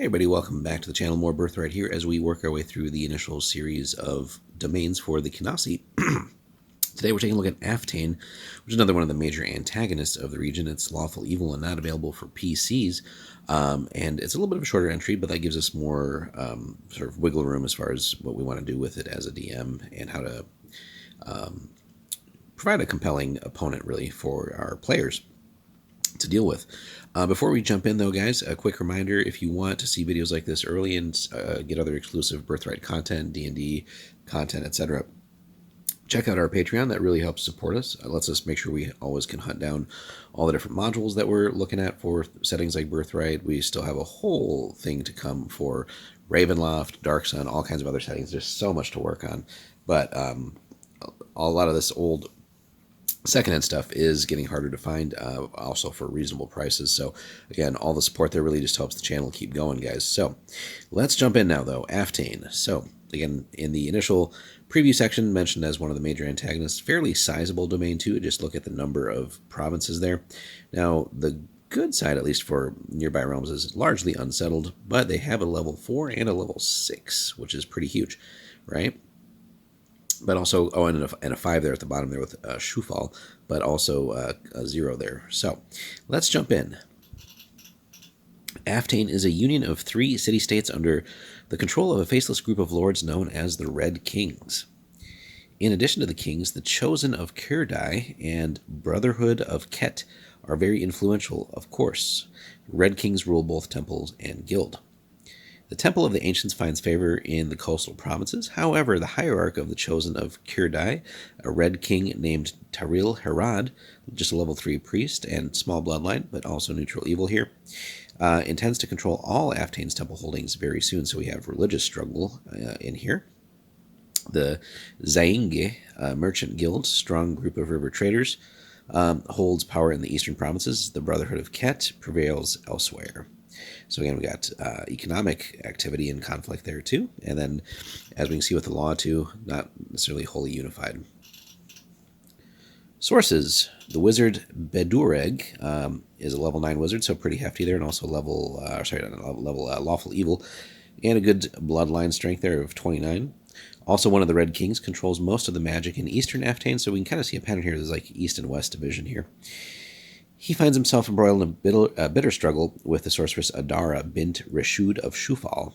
everybody, welcome back to the channel. More Birthright here as we work our way through the initial series of domains for the Kinasi. Today we're taking a look at Aftane, which is another one of the major antagonists of the region. It's lawful evil and not available for PCs, and it's a little bit of a shorter entry, but that gives us more sort of wiggle room as far as what we want to do with it as a DM and how to provide a compelling opponent, really, for our players to deal with. Before we jump in, though, guys, a quick reminder: if you want to see videos like this early and get other exclusive Birthright content, D&D content, etc., check out our Patreon. That really helps support us. It lets us make sure we always can hunt down all the different modules that we're looking at for settings like Birthright. We still have a whole thing to come for Ravenloft, Dark Sun, all kinds of other settings. There's so much to work on, but a lot of this old secondhand stuff is getting harder to find, also for reasonable prices. So again, all the support there really just helps the channel keep going, guys. So let's jump in now, though. Aftane. So again, in the initial preview section, mentioned as one of the major antagonists, fairly sizable domain too. Just look at the number of provinces there. Now, the good side, at least for nearby realms, is largely unsettled, but they have a level 4 and a level 6, which is pretty huge, right? But also, oh, and a 5 there at the bottom there with Shufal, but also a 0 there. So let's jump in. Aftane is a union of 3 city-states under the control of a faceless group of lords known as the Red Kings. In addition to the kings, the Chosen of Kirdai and Brotherhood of Ket are very influential, of course. Red Kings rule both temples and guild. The Temple of the Ancients finds favor in the coastal provinces. However, the hierarch of the Chosen of Kirdai, a red king named Taril Herad, just a level 3 priest and small bloodline, but also neutral evil here, intends to control all Aftane's temple holdings very soon, so we have religious struggle in here. The Zainge merchant guild, strong group of river traders, holds power in the eastern provinces. The Brotherhood of Ket prevails elsewhere. So again, we got economic activity and conflict there too. And then, as we can see with the law too, not necessarily wholly unified. Sources. The wizard Bedureg is a level 9 wizard, so pretty hefty there, and also level, lawful evil, and a good bloodline strength there of 29. Also, one of the Red Kings controls most of the magic in Eastern Aftane, so we can kind of see a pattern here. There's like East and West division here. He finds himself embroiled in a bitter struggle with the sorceress Adara bint Reshud of Shufal,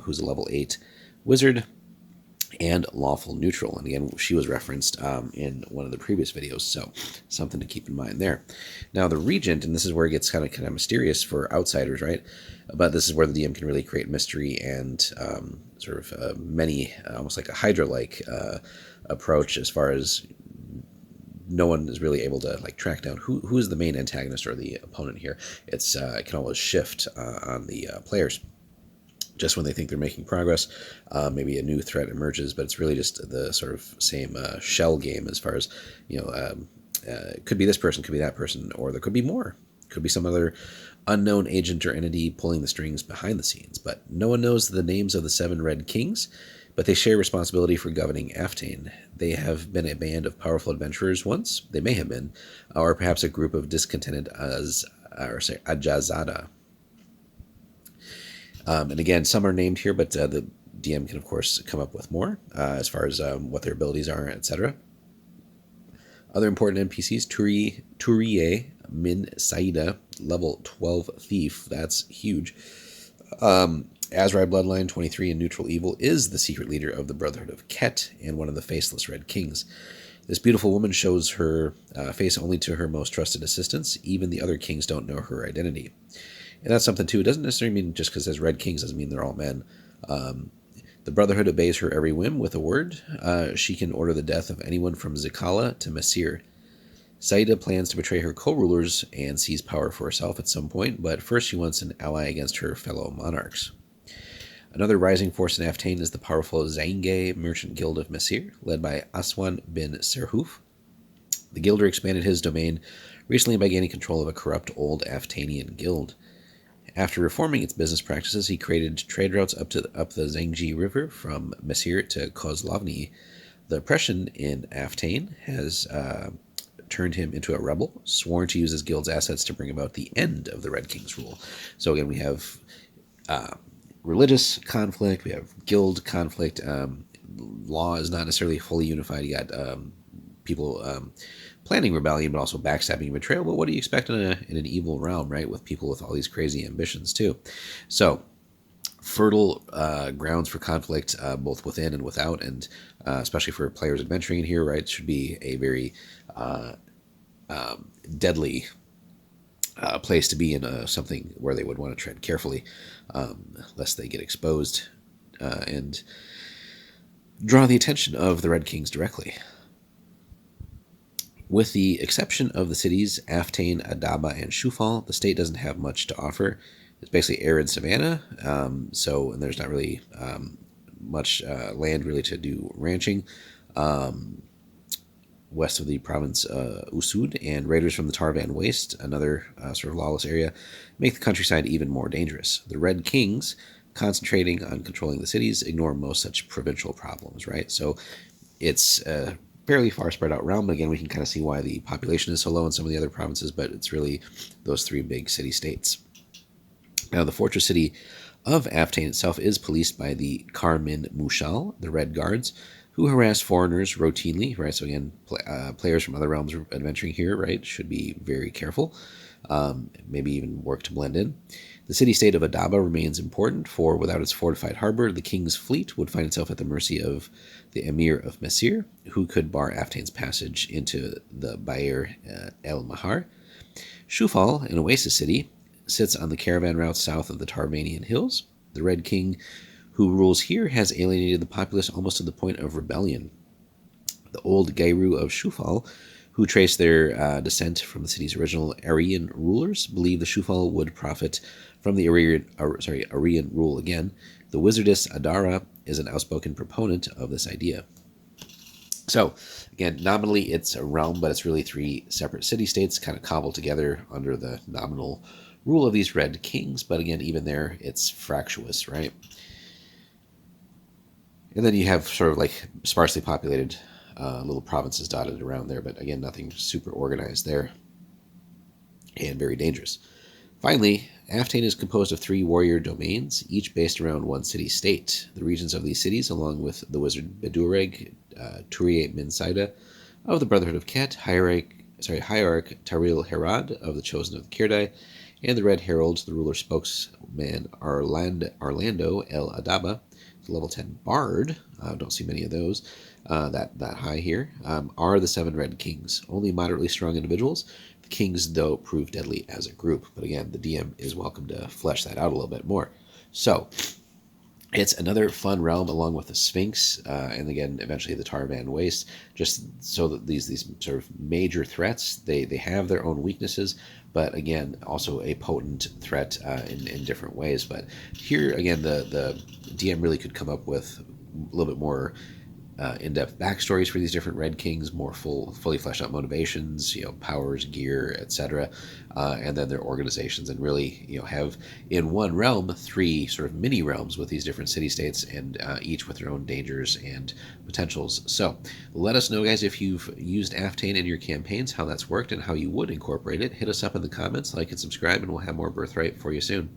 who's a level 8 wizard and lawful neutral. And again, she was referenced in one of the previous videos, so something to keep in mind there. Now, the regent, and this is where it gets kind of mysterious for outsiders, right? But this is where the DM can really create mystery and sort of many, almost like a Hydra-like approach, as far as no one is really able to like track down who is the main antagonist or the opponent here. It's it can always shift on the players just when they think they're making progress. Maybe a new threat emerges, but it's really just the sort of same shell game as far as, you know, it could be this person, could be that person, or there could be more. Could be some other unknown agent or entity pulling the strings behind the scenes. But no one knows the names of the 7 Red Kings, but they share responsibility for governing Aftane. They have been a band of powerful adventurers once. They may have been, or perhaps a group of discontented Ajazada. And again, some are named here, but the DM can, of course, come up with more as far as what their abilities are, etc. Other important NPCs: Turiye Min Saida, level 12 thief. That's huge. Azrai bloodline 23 and neutral evil, is the secret leader of the Brotherhood of Ket and one of the faceless Red Kings. This beautiful woman shows her face only to her most trusted assistants. Even the other kings don't know her identity. And that's something too. It doesn't necessarily mean just because there's Red Kings doesn't mean they're all men. The Brotherhood obeys her every whim with a word. She can order the death of anyone from Zikala to Messir. Saida plans to betray her co-rulers and seize power for herself at some point, but first she wants an ally against her fellow monarchs. Another rising force in Aftane is the powerful Zainge merchant guild of Messir, led by Aswan bin Serhuf. The guilder expanded his domain recently by gaining control of a corrupt old Aftanian guild. After reforming its business practices, he created trade routes up the Zangji River from Messir to Kozlovny. The oppression in Aftane has turned him into a rebel, sworn to use his guild's assets to bring about the end of the Red King's rule. So again, we have religious conflict. We have guild conflict. Law is not necessarily fully unified. You got people planning rebellion, but also backstabbing and betrayal. But what do you expect in an evil realm, right? With people with all these crazy ambitions too. So fertile grounds for conflict, both within and without, and especially for players adventuring in here, right? Should be a very deadly place to be in something where they would want to tread carefully, lest they get exposed and draw the attention of the Red Kings directly. With the exception of the cities Aftane, Adaba, and Shufal, the state doesn't have much to offer. It's basically arid savanna, and there's not really much land really to do ranching. West of the province Usud, and raiders from the Tarvan Waste, another sort of lawless area, make the countryside even more dangerous. The Red Kings, concentrating on controlling the cities, ignore most such provincial problems, right? So it's a fairly far spread out realm, but again, we can kind of see why the population is so low in some of the other provinces, but it's really those three big city-states. Now, the fortress city of Aftane itself is policed by the Karmin Mushal, the Red Guards, who harass foreigners routinely, right? So again, players from other realms adventuring here, right, should be very careful, maybe even work to blend in. The city-state of Adaba remains important, for without its fortified harbor, the king's fleet would find itself at the mercy of the emir of Messir, who could bar Aftane's passage into the Bayer El Mahar. Shufal, an oasis city, sits on the caravan route south of the Tarvanian hills. The Red King who rules here has alienated the populace almost to the point of rebellion. The old Gairu of Shufal, who trace their descent from the city's original Aryan rulers, believe the Shufal would profit from the Aryan rule again. The wizardess Adara is an outspoken proponent of this idea. So, again, nominally it's a realm, but it's really three separate city-states kind of cobbled together under the nominal rule of these Red Kings. But again, even there, it's fractious, right? And then you have sort of like sparsely populated little provinces dotted around there, but again, nothing super organized there and very dangerous. Finally, Aftane is composed of 3 warrior domains, each based around one city-state. The regions of these cities, along with the wizard Bedureg, Turiate Minsaida of the Brotherhood of Ket, Hierarch Taril Herad of the Chosen of the Kirdai, and the Red Herald, the ruler spokesman Orlando El Adaba, level 10 Bard, don't see many of those that high here, are the 7 Red Kings. Only moderately strong individuals. The Kings, though, prove deadly as a group. But again, the DM is welcome to flesh that out a little bit more. So, it's another fun realm along with the Sphinx, and again, eventually the Tarvan Waste, just so that these sort of major threats, they have their own weaknesses, but again, also a potent threat in different ways. But here, again, the DM really could come up with a little bit more in-depth backstories for these different Red Kings, more fully fleshed out motivations, powers, gear, etc., and then their organizations, and really, have in one realm 3 sort of mini realms with these different city-states, and each with their own dangers and potentials. So let us know, guys, if you've used Aftane in your campaigns, how that's worked, and how you would incorporate it. Hit us up in the comments, like and subscribe, and we'll have more Birthright for you soon.